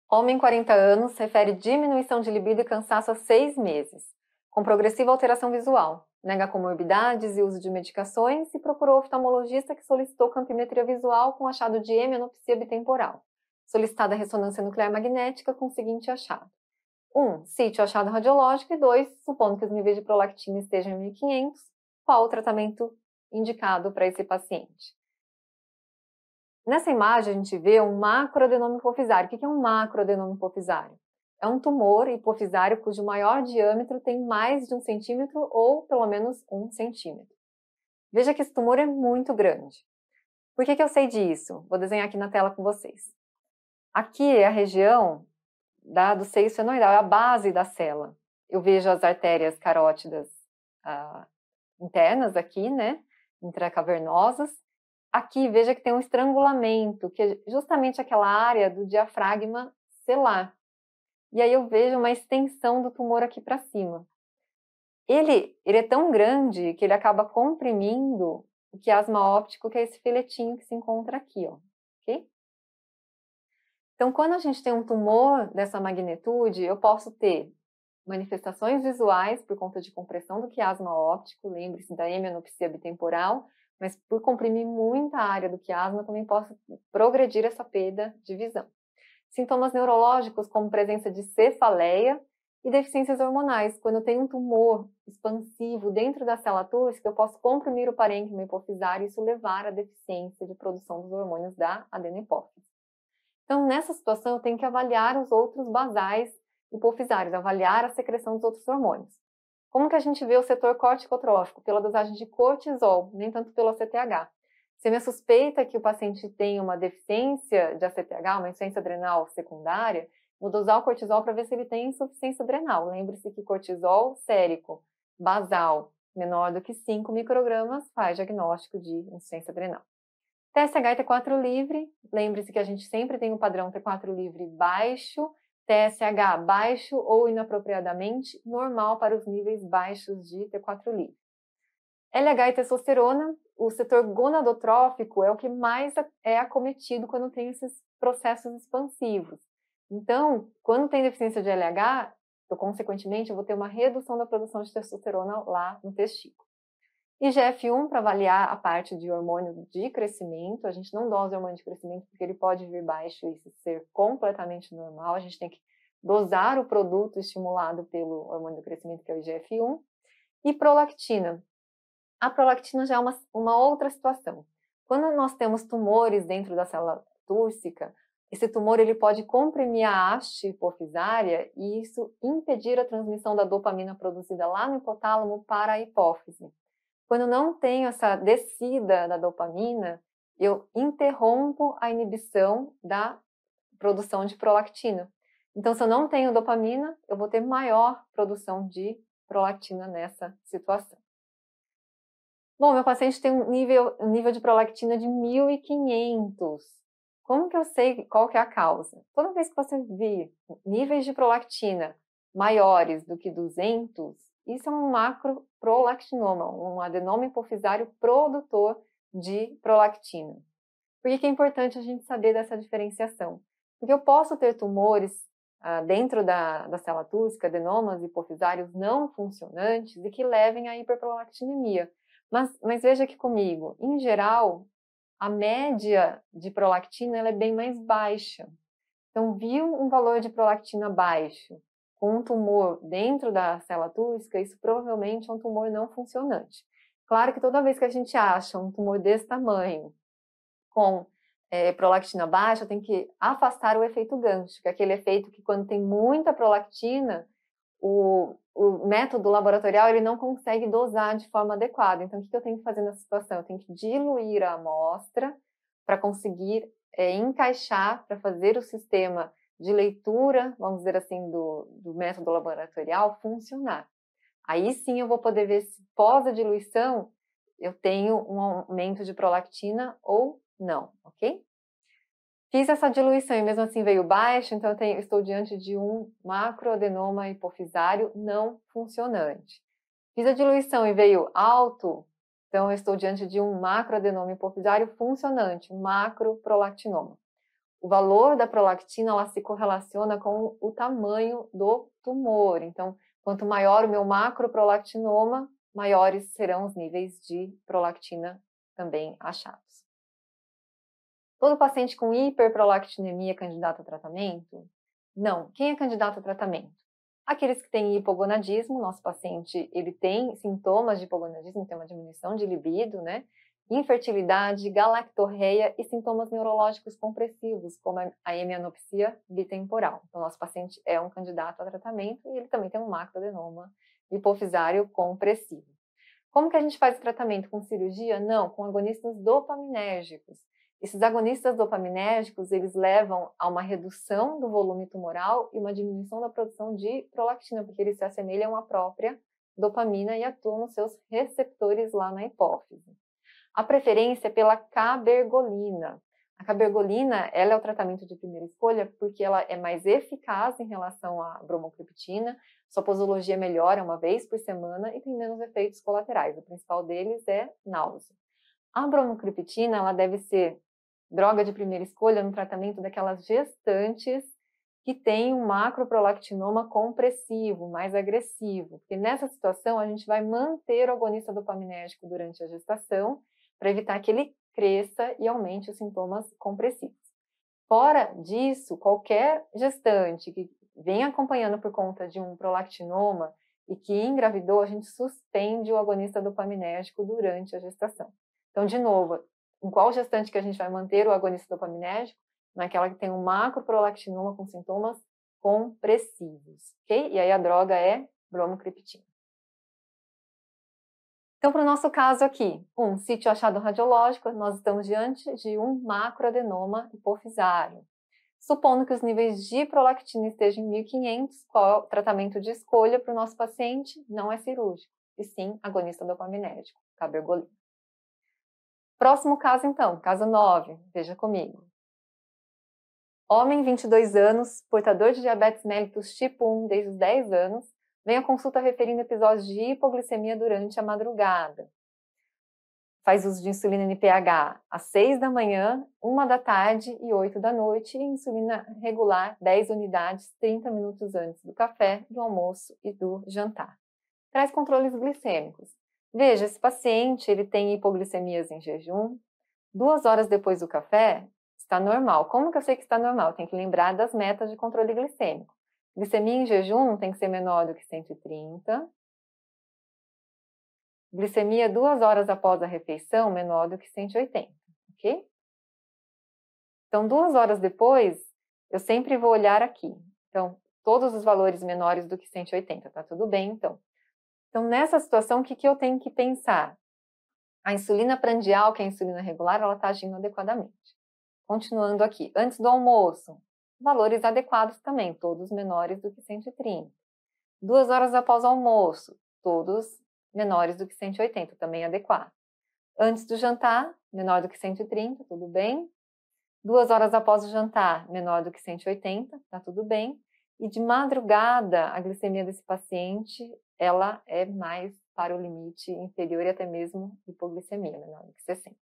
Homem 40 anos refere diminuição de libido e cansaço há 6 meses, com progressiva alteração visual. Nega comorbidades e uso de medicações e procurou oftalmologista que solicitou campimetria visual com achado de hemianopsia bitemporal. Solicitada ressonância nuclear magnética com o seguinte achado. 1. Cite o achado radiológico e 2. Supondo que os níveis de prolactina estejam em 1500, qual o tratamento indicado para esse paciente? Nessa imagem a gente vê um macroadenoma hipofisário. O que é um macroadenoma hipofisário? É um tumor hipofisário cujo maior diâmetro tem mais de 1 centímetro ou pelo menos 1 centímetro. Veja que esse tumor é muito grande. Por que eu sei disso? Vou desenhar aqui na tela com vocês. Aqui é a região do seio senoidal, é a base da célula. Eu vejo as artérias carótidas internas aqui, né, intracavernosas. Aqui, veja que tem um estrangulamento, que é justamente aquela área do diafragma celular. E aí eu vejo uma extensão do tumor aqui para cima. Ele é tão grande que ele acaba comprimindo o quiasma óptico, que é esse filetinho que se encontra aqui, ó, ok? Então, quando a gente tem um tumor dessa magnitude, eu posso ter manifestações visuais por conta de compressão do quiasma óptico, lembre-se da hemianopsia bitemporal, mas por comprimir muita área do quiasma, também posso progredir essa perda de visão. Sintomas neurológicos, como presença de cefaleia e deficiências hormonais. Quando eu tenho um tumor expansivo dentro da célula túrcica, eu posso comprimir o parênquima hipofisário e isso levar à deficiência de produção dos hormônios da adenohipófise. Então, nessa situação, eu tenho que avaliar os outros basais hipofisários, avaliar a secreção dos outros hormônios. Como que a gente vê o setor corticotrófico? Pela dosagem de cortisol, nem tanto pelo ACTH. Se a minha suspeita é que o paciente tem uma deficiência de ACTH, uma insuficiência adrenal secundária, vou dosar o cortisol para ver se ele tem insuficiência adrenal. Lembre-se que cortisol sérico basal menor do que 5 microgramas faz diagnóstico de insuficiência adrenal. TSH e T4 livre, lembre-se que a gente sempre tem o padrão T4 livre baixo, TSH baixo ou inapropriadamente normal para os níveis baixos de T4 livre. LH e testosterona, o setor gonadotrófico é o que mais é acometido quando tem esses processos expansivos. Então, quando tem deficiência de LH, consequentemente, eu vou ter uma redução da produção de testosterona lá no testículo. IGF-1 para avaliar a parte de hormônio de crescimento. A gente não dosa hormônio de crescimento porque ele pode vir baixo e ser completamente normal. A gente tem que dosar o produto estimulado pelo hormônio do crescimento, que é o IGF-1. E prolactina. A prolactina já é uma outra situação. Quando nós temos tumores dentro da célula túrcica, esse tumor ele pode comprimir a haste hipofisária e isso impedir a transmissão da dopamina produzida lá no hipotálamo para a hipófise. Quando não tenho essa descida da dopamina, eu interrompo a inibição da produção de prolactina. Então, se eu não tenho dopamina, eu vou ter maior produção de prolactina nessa situação. Bom, meu paciente tem um nível de prolactina de 1.500. Como que eu sei qual que é a causa? Toda vez que você vê níveis de prolactina maiores do que 200, isso é um macroprolactinoma, um adenoma hipofisário produtor de prolactina. Por que é importante a gente saber dessa diferenciação? Porque eu posso ter tumores dentro da célula túrcica, adenomas hipofisários não funcionantes e que levem à hiperprolactinemia. Mas veja aqui comigo, em geral, a média de prolactina ela é bem mais baixa. Então, viu um valor de prolactina baixo com um tumor dentro da célula túrcica, isso provavelmente é um tumor não funcionante. Claro que toda vez que a gente acha um tumor desse tamanho com prolactina baixa, tem que afastar o efeito gancho, que é aquele efeito que quando tem muita prolactina, o método laboratorial ele não consegue dosar de forma adequada. Então, o que eu tenho que fazer nessa situação? Eu tenho que diluir a amostra para conseguir encaixar, para fazer o sistema de leitura, vamos dizer assim, do método laboratorial funcionar. Aí sim eu vou poder ver se pós a diluição eu tenho um aumento de prolactina ou não, ok? Fiz essa diluição e mesmo assim veio baixo, então estou diante de um macroadenoma hipofisário não funcionante. Fiz a diluição e veio alto, então eu estou diante de um macroadenoma hipofisário funcionante, um macroprolactinoma. o valor da prolactina ela se correlaciona com o tamanho do tumor. Então, quanto maior o meu macroprolactinoma, maiores serão os níveis de prolactina também achados. Todo paciente com hiperprolactinemia é candidato a tratamento? Não. Quem é candidato a tratamento? Aqueles que têm hipogonadismo, nosso paciente ele tem sintomas de hipogonadismo, tem uma diminuição de libido, né? Infertilidade, galactorreia e sintomas neurológicos compressivos, como a hemianopsia bitemporal. Então, nosso paciente é um candidato a tratamento e ele também tem um macroadenoma hipofisário compressivo. Como que a gente faz o tratamento? Com cirurgia? Não, com agonistas dopaminérgicos. Esses agonistas dopaminérgicos, eles levam a uma redução do volume tumoral e uma diminuição da produção de prolactina, porque eles se assemelham à própria dopamina e atuam nos seus receptores lá na hipófise. A preferência é pela cabergolina. A cabergolina, ela é o tratamento de primeira escolha porque ela é mais eficaz em relação à bromocriptina, sua posologia melhora uma vez por semana e tem menos efeitos colaterais. O principal deles é náusea. A bromocriptina, ela deve ser droga de primeira escolha no tratamento daquelas gestantes que têm um macroprolactinoma compressivo, mais agressivo. Porque nessa situação, a gente vai manter o agonista dopaminérgico durante a gestação para evitar que ele cresça e aumente os sintomas compressivos. Fora disso, qualquer gestante que vem acompanhando por conta de um prolactinoma e que engravidou, a gente suspende o agonista dopaminérgico durante a gestação. Então, de novo, em qual gestante que a gente vai manter o agonista dopaminérgico? Naquela que tem um macroprolactinoma com sintomas compressivos, ok? E aí a droga é bromocriptina. Então, para o nosso caso aqui, sítio achado radiológico, nós estamos diante de um macroadenoma hipofisário. Supondo que os níveis de prolactina estejam em 1500, qual é o tratamento de escolha para o nosso paciente? Não é cirúrgico, e sim agonista dopaminérgico, cabergolina. Próximo caso, então, caso 9, veja comigo. Homem, 22 anos, portador de diabetes mellitus tipo 1 desde os 10 anos, vem à consulta referindo episódios de hipoglicemia durante a madrugada. Faz uso de insulina NPH às 6 da manhã, 1 da tarde e 8 da noite, e insulina regular 10 unidades 30 minutos antes do café, do almoço e do jantar. Traz controles glicêmicos. Veja, esse paciente ele tem hipoglicemias em jejum, 2 horas depois do café, está normal. Como que eu sei que está normal? Tem que lembrar das metas de controle glicêmico. Glicemia em jejum tem que ser menor do que 130. Glicemia 2 horas após a refeição, menor do que 180, ok? Então, 2 horas depois, eu sempre vou olhar aqui. Então, todos os valores menores do que 180, tá tudo bem, então. Então, nessa situação, o que eu tenho que pensar? A insulina prandial, que é a insulina regular, ela está agindo adequadamente. Continuando aqui, antes do almoço, valores adequados também, todos menores do que 130. 2 horas após o almoço, todos menores do que 180, também adequado. Antes do jantar, menor do que 130, tudo bem. 2 horas após o jantar, menor do que 180, tá tudo bem. E de madrugada, a glicemia desse paciente, ela é mais para o limite inferior e até mesmo hipoglicemia, menor do que 60.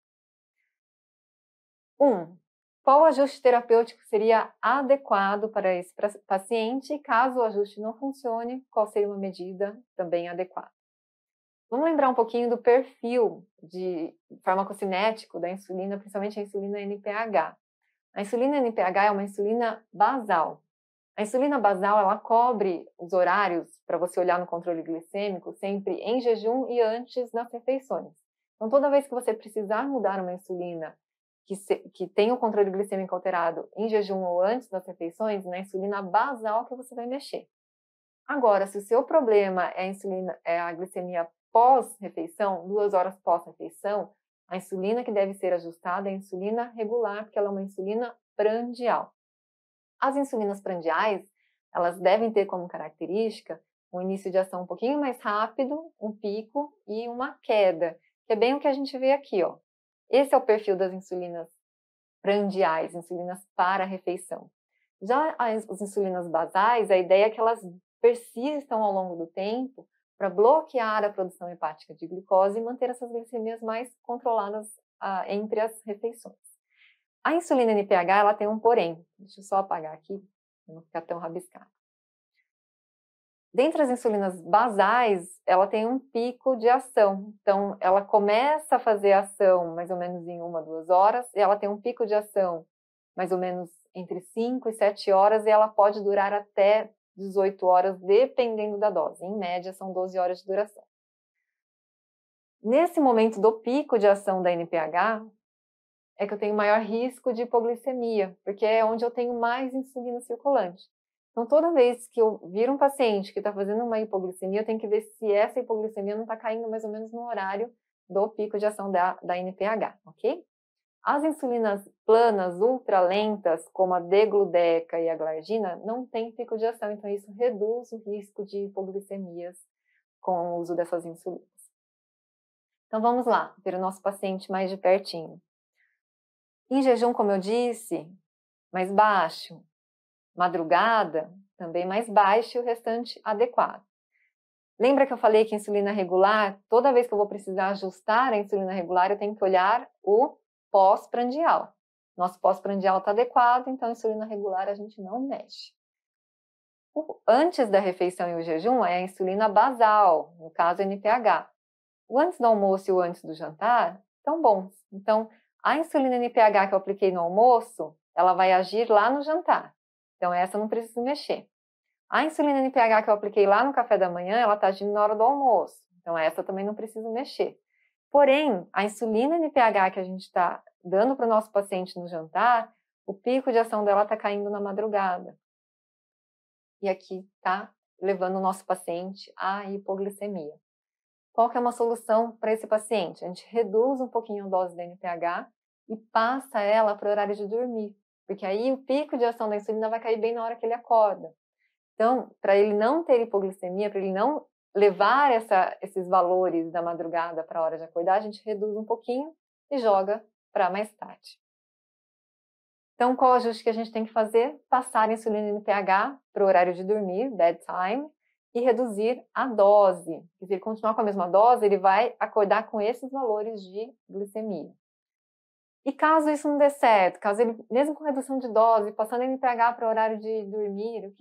Qual ajuste terapêutico seria adequado para esse paciente? Caso o ajuste não funcione, qual seria uma medida também adequada? Vamos lembrar um pouquinho do perfil de farmacocinético da insulina, principalmente a insulina NPH. A insulina NPH é uma insulina basal. A insulina basal, ela cobre os horários para você olhar no controle glicêmico sempre em jejum e antes das refeições. Então, toda vez que você precisar mudar uma insulina que tem o controle glicêmico alterado em jejum ou antes das refeições, na insulina basal que você vai mexer. Agora, se o seu problema é a glicemia pós-refeição, 2 horas pós-refeição, a insulina que deve ser ajustada é a insulina regular, porque ela é uma insulina prandial. As insulinas prandiais, elas devem ter como característica um início de ação um pouquinho mais rápido, um pico e uma queda, que é bem o que a gente vê aqui, ó. Esse é o perfil das insulinas prandiais, insulinas para a refeição. Já as insulinas basais, a ideia é que elas persistam ao longo do tempo para bloquear a produção hepática de glicose e manter essas glicemias mais controladas entre as refeições. A insulina NPH, ela tem um porém. Deixa eu só apagar aqui, para não ficar tão rabiscado. Dentre as insulinas basais, ela tem um pico de ação. Então, ela começa a fazer ação mais ou menos em 1, 2 horas, e ela tem um pico de ação mais ou menos entre 5 e 7 horas, e ela pode durar até 18 horas, dependendo da dose. Em média, são 12 horas de duração. Nesse momento do pico de ação da NPH, é que eu tenho maior risco de hipoglicemia, porque é onde eu tenho mais insulina circulante. Então, toda vez que eu vir um paciente que está fazendo uma hipoglicemia, eu tenho que ver se essa hipoglicemia não está caindo mais ou menos no horário do pico de ação da NPH, ok? As insulinas planas, ultralentas, como a degludeca e a glargina, não têm pico de ação, então isso reduz o risco de hipoglicemias com o uso dessas insulinas. Então, vamos lá, ver o nosso paciente mais de pertinho. Em jejum, como eu disse, mais baixo. Madrugada, também mais baixo e o restante adequado. Lembra que eu falei que insulina regular, toda vez que eu vou precisar ajustar a insulina regular, eu tenho que olhar o pós-prandial. Nosso pós-prandial está adequado, então a insulina regular a gente não mexe. Antes da refeição e o jejum é a insulina basal, no caso NPH. O antes do almoço e o antes do jantar estão bons. Então, a insulina NPH que eu apliquei no almoço, ela vai agir lá no jantar. Então, essa eu não preciso mexer. A insulina NPH que eu apliquei lá no café da manhã, ela está agindo na hora do almoço. Então, essa eu também não preciso mexer. Porém, a insulina NPH que a gente está dando para o nosso paciente no jantar, o pico de ação dela está caindo na madrugada. E aqui está levando o nosso paciente à hipoglicemia. Qual que é uma solução para esse paciente? A gente reduz um pouquinho a dose da NPH e passa ela para o horário de dormir. Porque aí o pico de ação da insulina vai cair bem na hora que ele acorda. Então, para ele não ter hipoglicemia, para ele não levar esses valores da madrugada para a hora de acordar, a gente reduz um pouquinho e joga para mais tarde. Então, qual o ajuste que a gente tem que fazer? Passar a insulina NPH para o horário de dormir, bedtime, e reduzir a dose. Se ele continuar com a mesma dose, ele vai acordar com esses valores de glicemia. E caso isso não dê certo, caso ele, mesmo com redução de dose, passando NPH para o horário de dormir, o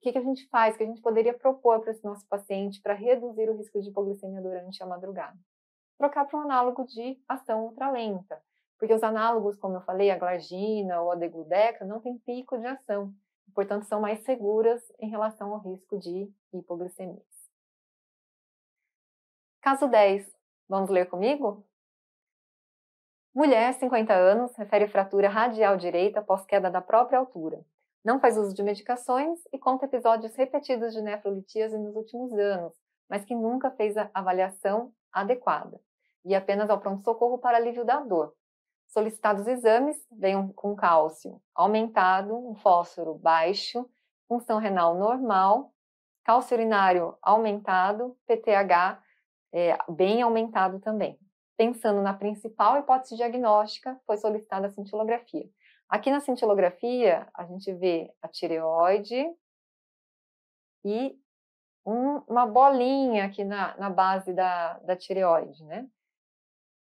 que a gente faz, o que a gente poderia propor para esse nosso paciente para reduzir o risco de hipoglicemia durante a madrugada? Trocar para um análogo de ação ultralenta, porque os análogos, como eu falei, a glargina ou a degludeca, não tem pico de ação, portanto são mais seguras em relação ao risco de hipoglicemias. Caso 10, vamos ler comigo? Mulher, 50 anos, refere fratura radial direita após queda da própria altura. Não faz uso de medicações e conta episódios repetidos de nefrolitíase nos últimos anos, mas que nunca fez a avaliação adequada. E apenas ao pronto-socorro para alívio da dor. Solicitados exames, venham com cálcio aumentado, um fósforo baixo, função renal normal, cálcio urinário aumentado, PTH bem aumentado também. Pensando na principal hipótese diagnóstica, foi solicitada a cintilografia. Aqui na cintilografia, a gente vê a tireoide e uma bolinha aqui na base da tireoide, né?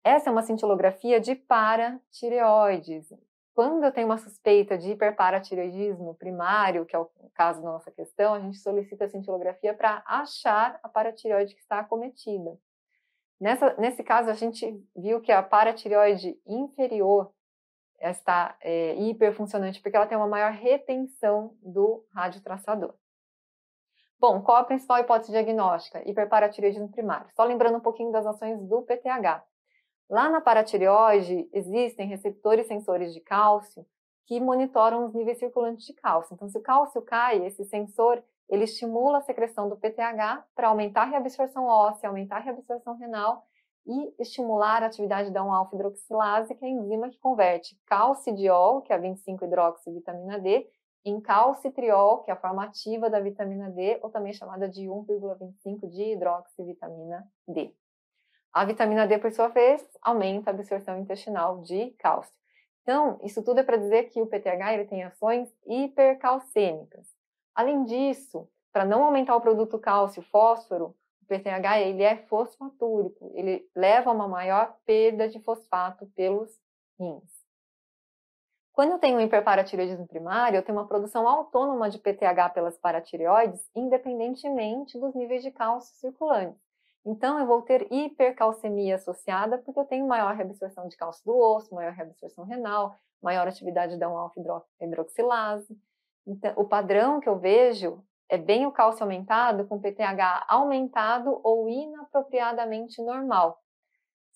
Essa é uma cintilografia de paratireoides. Quando eu tenho uma suspeita de hiperparatireoidismo primário, que é o caso da nossa questão, a gente solicita a cintilografia para achar a paratireoide que está acometida. Nesse caso, a gente viu que a paratireoide inferior está hiperfuncionante, porque ela tem uma maior retenção do radiotraçador. Bom, qual a principal hipótese diagnóstica? Hiperparatireoidismo primário. Só lembrando um pouquinho das ações do PTH. Lá na paratireoide, existem receptores sensores de cálcio que monitoram os níveis circulantes de cálcio. Então, se o cálcio cai, esse sensor ele estimula a secreção do PTH para aumentar a reabsorção óssea, aumentar a reabsorção renal e estimular a atividade da 1-alfa-hidroxilase, que é a enzima que converte calcidiol, que é a 25-hidroxivitamina D, em calcitriol, que é a forma ativa da vitamina D, ou também chamada de 1,25-dihidroxivitamina D. A vitamina D, por sua vez, aumenta a absorção intestinal de cálcio. Então, isso tudo é para dizer que o PTH ele tem ações hipercalcêmicas. Além disso, para não aumentar o produto cálcio-fósforo, o PTH ele é fosfatúrico, ele leva a uma maior perda de fosfato pelos rins. Quando eu tenho um hiperparatireoidismo primário, eu tenho uma produção autônoma de PTH pelas paratireoides, independentemente dos níveis de cálcio circulantes. Então, eu vou ter hipercalcemia associada, porque eu tenho maior reabsorção de cálcio do osso, maior reabsorção renal, maior atividade da 1-alfa-hidroxilase. Então, o padrão que eu vejo é bem o cálcio aumentado com PTH aumentado ou inapropriadamente normal.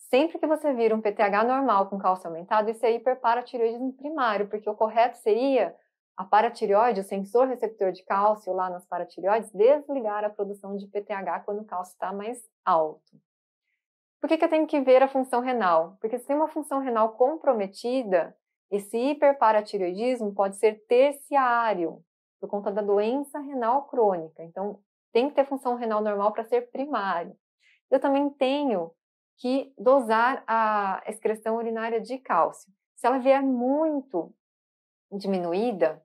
Sempre que você vira um PTH normal com cálcio aumentado, isso é hiperparatireoidismo primário, porque o correto seria a paratireoide, o sensor receptor de cálcio lá nas paratireoides, desligar a produção de PTH quando o cálcio está mais alto. Por que eu tenho que ver a função renal? Porque se tem uma função renal comprometida, esse hiperparatireoidismo pode ser terciário, por conta da doença renal crônica. Então, tem que ter função renal normal para ser primário. Eu também tenho que dosar a excreção urinária de cálcio. Se ela vier muito diminuída,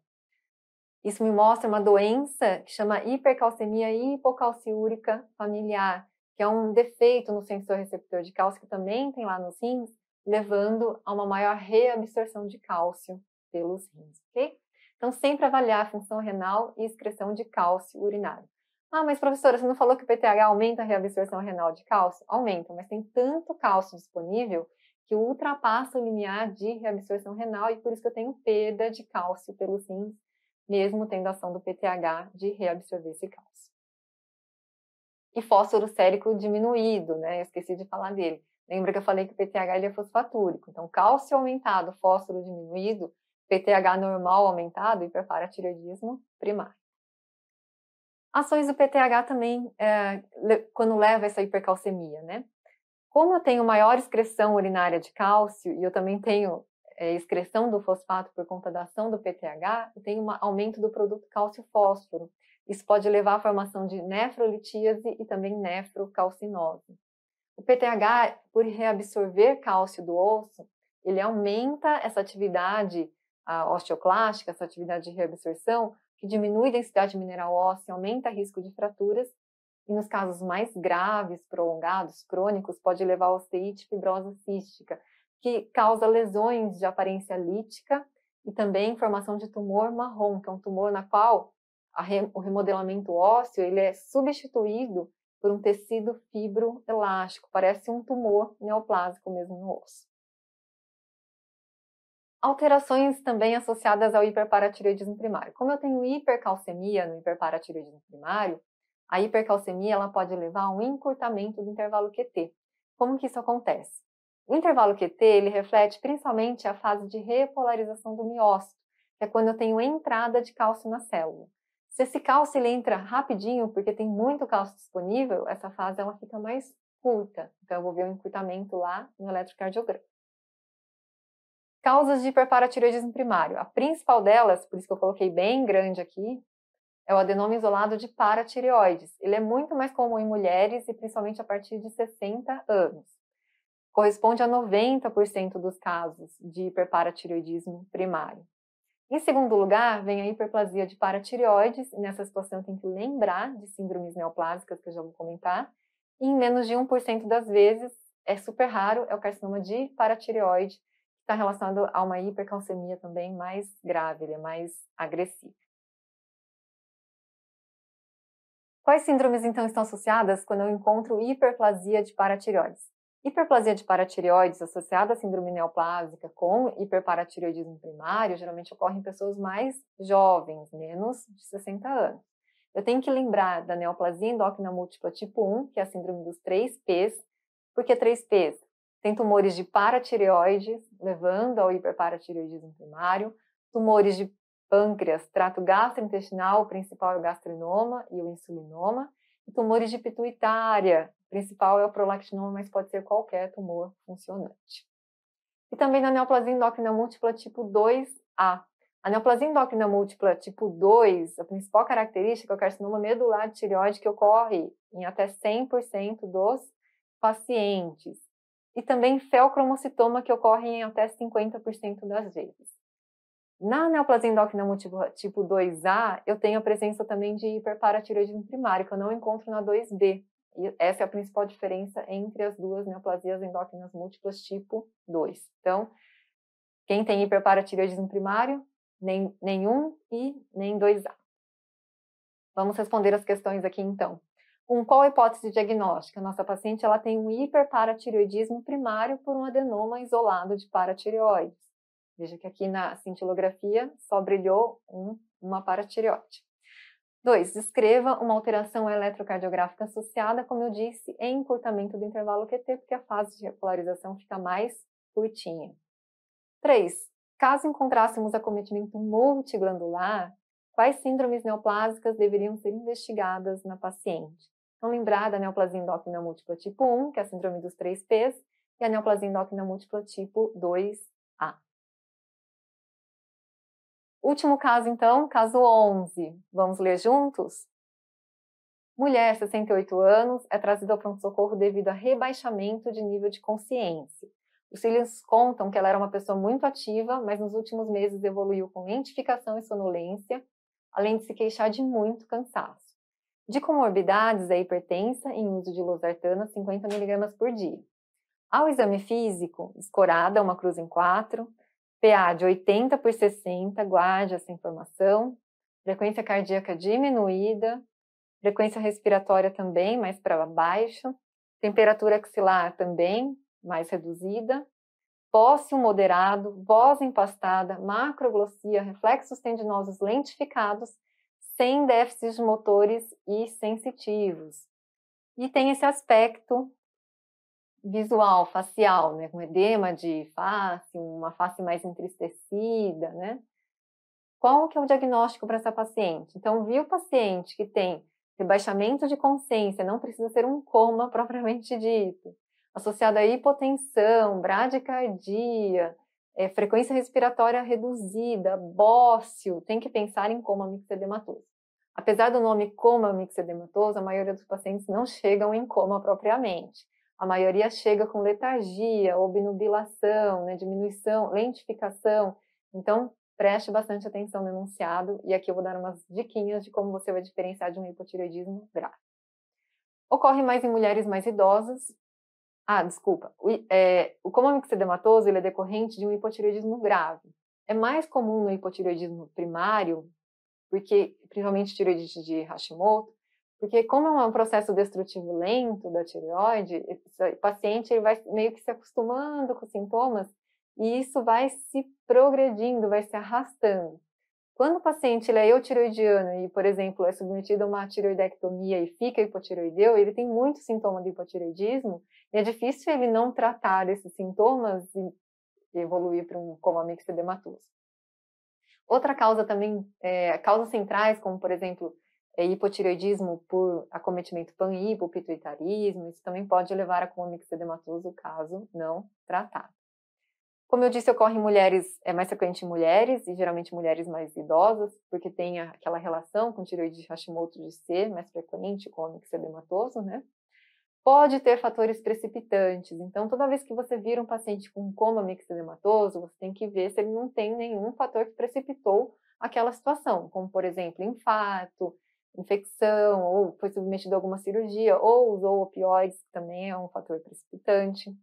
isso me mostra uma doença que chama hipercalcemia hipocalciúrica familiar, que é um defeito no sensor receptor de cálcio que também tem lá nos rins, levando a uma maior reabsorção de cálcio pelos rins, ok? Então, sempre avaliar a função renal e excreção de cálcio urinário. Ah, mas professora, você não falou que o PTH aumenta a reabsorção renal de cálcio? Aumenta, mas tem tanto cálcio disponível que ultrapassa o limiar de reabsorção renal e por isso que eu tenho perda de cálcio pelos rins, mesmo tendo ação do PTH de reabsorver esse cálcio. E fósforo sérico diminuído, né? Eu esqueci de falar dele. Lembra que eu falei que o PTH ele é fosfatúrico. Então, cálcio aumentado, fósforo diminuído, PTH normal aumentado, hiperparatireoidismo primário. Ações do PTH também, quando leva essa hipercalcemia, né? Como eu tenho maior excreção urinária de cálcio e eu também tenho excreção do fosfato por conta da ação do PTH, eu tenho um aumento do produto cálcio-fósforo. Isso pode levar à formação de nefrolitíase e também nefrocalcinose. O PTH, por reabsorver cálcio do osso, ele aumenta essa atividade osteoclástica, essa atividade de reabsorção, que diminui a densidade mineral óssea, aumenta o risco de fraturas, e nos casos mais graves, prolongados, crônicos, pode levar a osteite fibrosa cística, que causa lesões de aparência lítica e também formação de tumor marrom, que é um tumor na qual o remodelamento ósseo ele é substituído por um tecido fibroelástico, parece um tumor neoplásico mesmo no osso. Alterações também associadas ao hiperparatireoidismo primário. Como eu tenho hipercalcemia no hiperparatireoidismo primário, a hipercalcemia ela pode levar a um encurtamento do intervalo QT. Como que isso acontece? O intervalo QT ele reflete principalmente a fase de repolarização do miócito, que é quando eu tenho entrada de cálcio na célula. Se esse cálcio ele entra rapidinho, porque tem muito cálcio disponível, essa fase ela fica mais curta. Então eu vou ver o encurtamento lá no eletrocardiograma. Causas de hiperparatireoidismo primário. A principal delas, por isso que eu coloquei bem grande aqui, é o adenoma isolado de paratireoides. Ele é muito mais comum em mulheres e principalmente a partir de 60 anos. Corresponde a 90% dos casos de hiperparatireoidismo primário. Em segundo lugar, vem a hiperplasia de paratireoides, e nessa situação tem que lembrar de síndromes neoplásicas, que eu já vou comentar, e em menos de 1% das vezes, é super raro, é o carcinoma de paratireoide, que está relacionado a uma hipercalcemia também mais grave, ele é mais agressivo. Quais síndromes, então, estão associadas quando eu encontro hiperplasia de paratireoides? Hiperplasia de paratireoides associada à síndrome neoplásica com hiperparatireoidismo primário geralmente ocorre em pessoas mais jovens, menos de 60 anos. Eu tenho que lembrar da neoplasia endócrina múltipla tipo 1, que é a síndrome dos 3 P's. Por que 3 P's? Tem tumores de paratireoides, levando ao hiperparatireoidismo primário, tumores de pâncreas, trato gastrointestinal, o principal é o gastrinoma e o insulinoma, e tumores de pituitária, o principal é o prolactinoma, mas pode ser qualquer tumor funcionante. E também na neoplasia endócrina múltipla tipo 2A. A neoplasia endócrina múltipla tipo 2, a principal característica é o carcinoma medular de tireoide, que ocorre em até 100% dos pacientes. E também feocromocitoma, que ocorre em até 50% das vezes. Na neoplasia endócrina múltipla tipo 2A, eu tenho a presença também de hiperparatireoidismo primário, que eu não encontro na 2B. E essa é a principal diferença entre as duas neoplasias endócrinas múltiplas tipo 2. Então, Quem tem hiperparatireoidismo primário? Nenhum e nem 2A. Vamos responder as questões aqui então. Qual a hipótese diagnóstica? Nossa paciente ela tem um hiperparatireoidismo primário por um adenoma isolado de paratireoides. Veja que aqui na cintilografia só brilhou uma paratireoide. 2. Descreva uma alteração eletrocardiográfica associada, como eu disse, em encurtamento do intervalo QT, porque a fase de repolarização fica mais curtinha. 3. Caso encontrássemos acometimento multiglandular, quais síndromes neoplásicas deveriam ser investigadas na paciente? Então, lembrar da neoplasia endócrina múltipla tipo 1, que é a síndrome dos 3 Ps, e a neoplasia endócrina múltipla tipo 2A. Último caso, então, caso 11. Vamos ler juntos? Mulher, 68 anos, é trazida ao pronto-socorro devido a rebaixamento de nível de consciência. Os filhos contam que ela era uma pessoa muito ativa, mas nos últimos meses evoluiu com lentificação e sonolência, além de se queixar de muito cansaço. De comorbidades, é hipertensa em uso de losartana 50 mg por dia. Ao exame físico, escorada, uma cruz em 4, PA de 80 por 60, guarde essa informação, frequência cardíaca diminuída, frequência respiratória também mais para baixo, temperatura axilar também mais reduzida, pósseo moderado, voz empastada, macroglossia, reflexos tendinosos lentificados, sem déficits motores e sensitivos. E tem esse aspecto visual, facial, né, com edema de face, uma face mais entristecida, né? Qual que é o diagnóstico para essa paciente? Então, viu o paciente que tem rebaixamento de consciência, não precisa ser um coma propriamente dito, associado a hipotensão, bradicardia, frequência respiratória reduzida, bócio, tem que pensar em coma mixedematoso. Apesar do nome coma mixedematoso, a maioria dos pacientes não chegam em coma propriamente. A maioria chega com letargia, obnubilação, né, diminuição, lentificação. Então, preste bastante atenção no enunciado, e aqui eu vou dar umas diquinhas de como você vai diferenciar de um hipotireoidismo grave. Ocorre mais em mulheres mais idosas. O coma mixedematoso ele é decorrente de um hipotireoidismo grave. É mais comum no hipotireoidismo primário, porque, principalmente tireoidite de Hashimoto, porque como é um processo destrutivo lento da tireoide, o paciente ele vai meio que se acostumando com os sintomas e isso vai se progredindo, vai se arrastando. Quando o paciente ele é eutireoidiano e, por exemplo, é submetido a uma tireoidectomia e fica hipotireoideu, ele tem muito sintoma de hipotireoidismo e é difícil ele não tratar esses sintomas e evoluir para um coma mixedematoso. Outra causa também, causas centrais, como, por exemplo, hipotireoidismo por acometimento pan-hipopituitarismo, isso também pode levar a coma mixedematoso caso não tratado. Como eu disse, ocorre em mulheres, é mais frequente em mulheres, e geralmente mulheres mais idosas, porque tem aquela relação com tireoide de Hashimoto de ser mais frequente, com o mixedematoso, né? Pode ter fatores precipitantes, então toda vez que você vira um paciente com coma mixedematoso, você tem que ver se ele não tem nenhum fator que precipitou aquela situação, como por exemplo, infarto, infecção, ou foi submetido a alguma cirurgia, ou usou opioides, que também é um fator precipitante.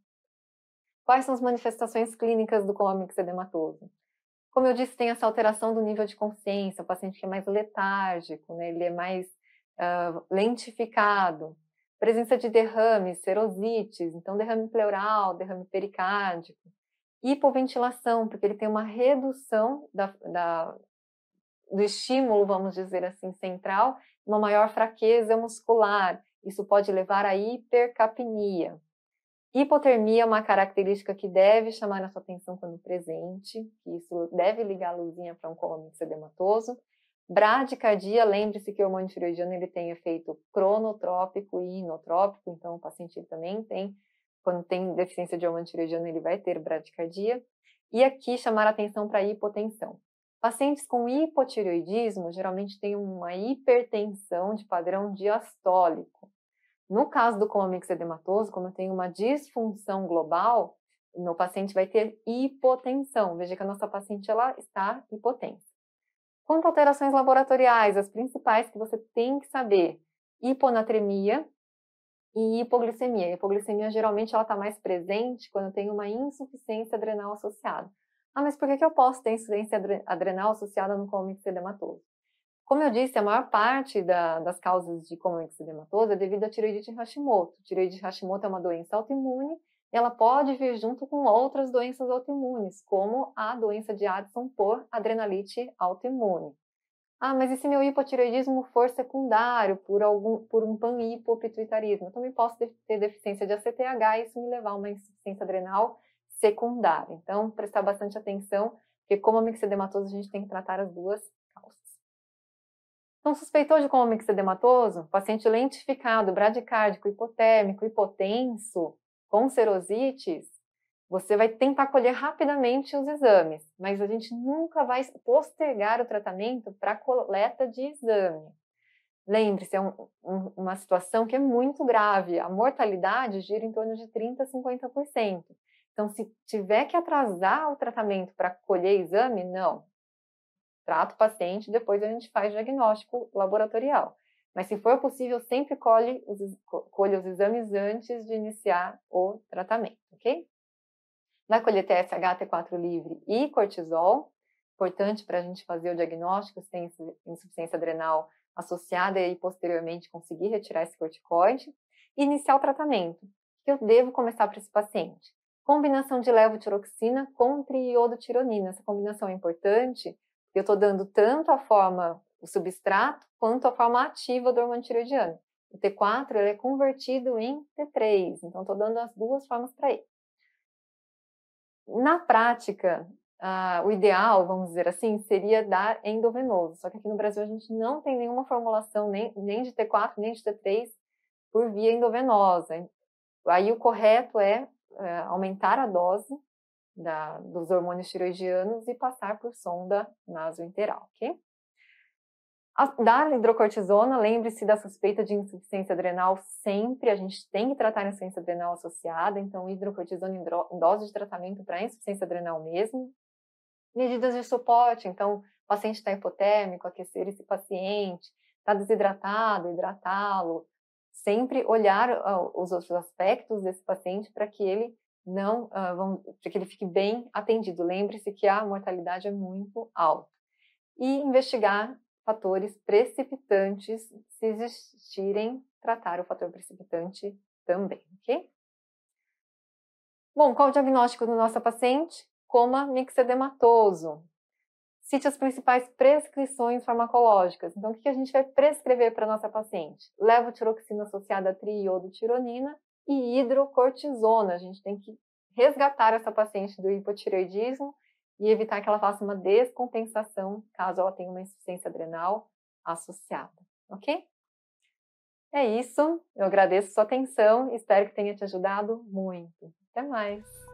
Quais são as manifestações clínicas do coma mixedematoso? Como eu disse, tem essa alteração do nível de consciência, o paciente que é mais letárgico, né? Ele é mais lentificado. Presença de derrames, serosites, então derrame pleural, derrame pericárdico. Hipoventilação, porque ele tem uma redução do estímulo, vamos dizer assim, central, uma maior fraqueza muscular. Isso pode levar à hipercapnia. Hipotermia é uma característica que deve chamar a sua atenção quando presente, que isso deve ligar a luzinha para um coma mixedematoso. Bradicardia, lembre-se que o hormônio tireoidiano ele tem efeito cronotrópico e inotrópico, então o paciente ele também tem, quando tem deficiência de hormônio tireoidiano, ele vai ter bradicardia. E aqui chamar a atenção para a hipotensão. Pacientes com hipotireoidismo geralmente têm uma hipertensão de padrão diastólico. No caso do coma mixedematoso, como eu tenho uma disfunção global, o meu paciente vai ter hipotensão. Veja que a nossa paciente ela está hipotensa. Quanto a alterações laboratoriais, as principais que você tem que saber: hiponatremia e hipoglicemia. A hipoglicemia geralmente ela está mais presente quando tem uma insuficiência adrenal associada. Ah, mas por que eu posso ter insuficiência adrenal associada no colo mixedematoso? Como eu disse, a maior parte das causas de colo mixedematoso é devido à tireoidite Hashimoto. Tireoidite Hashimoto é uma doença autoimune e ela pode vir junto com outras doenças autoimunes, como a doença de Addison por adrenalite autoimune. Ah, mas e se meu hipotireoidismo for secundário por um panhipopituitarismo? Eu também posso ter deficiência de ACTH e isso me levar a uma insuficiência adrenal secundária. Então, prestar bastante atenção, porque como mixedematoso a gente tem que tratar as duas causas. Então, suspeitou de colo mixedematoso, paciente lentificado, bradicárdico, hipotérmico, hipotenso, com serosites, você vai tentar colher rapidamente os exames, mas a gente nunca vai postergar o tratamento para coleta de exame. Lembre-se, é uma situação que é muito grave, a mortalidade gira em torno de 30% a 50%. Então, se tiver que atrasar o tratamento para colher exame, não. Trata o paciente, depois a gente faz diagnóstico laboratorial. Mas se for possível, sempre colhe os exames antes de iniciar o tratamento, ok? Vai colher TSH, T4 livre e cortisol, importante para a gente fazer o diagnóstico se tem insuficiência adrenal associada e posteriormente conseguir retirar esse corticoide e iniciar o tratamento. O que eu devo começar para esse paciente? Combinação de levotiroxina com triiodotironina. Essa combinação é importante porque eu estou dando tanto a forma, o substrato, quanto a forma ativa do hormônio tireoidiano. O T4 ele é convertido em T3, então estou dando as duas formas para ele. Na prática, o ideal, vamos dizer assim, seria dar endovenoso. Só que aqui no Brasil a gente não tem nenhuma formulação nem de T4, nem de T3 por via endovenosa. Aí o correto é aumentar a dose dos hormônios tireoidianos e passar por sonda nasointeral, ok? Dar hidrocortisona, lembre-se da suspeita de insuficiência adrenal sempre, a gente tem que tratar a insuficiência adrenal associada, então hidrocortisona em dose de tratamento para insuficiência adrenal mesmo. Medidas de suporte, então o paciente está hipotérmico, aquecer esse paciente, está desidratado, hidratá-lo, sempre olhar os outros aspectos desse paciente para que ele para que ele fique bem atendido. Lembre-se que a mortalidade é muito alta. E investigar fatores precipitantes, se existirem, tratar o fator precipitante também, ok? Bom, qual o diagnóstico do nosso paciente? Coma mixedematoso. Cite as principais prescrições farmacológicas. Então, o que a gente vai prescrever para a nossa paciente? Levotiroxina associada a triiodotironina e hidrocortisona. A gente tem que resgatar essa paciente do hipotireoidismo e evitar que ela faça uma descompensação caso ela tenha uma insuficiência adrenal associada, ok? É isso, eu agradeço sua atenção e espero que tenha te ajudado muito. Até mais!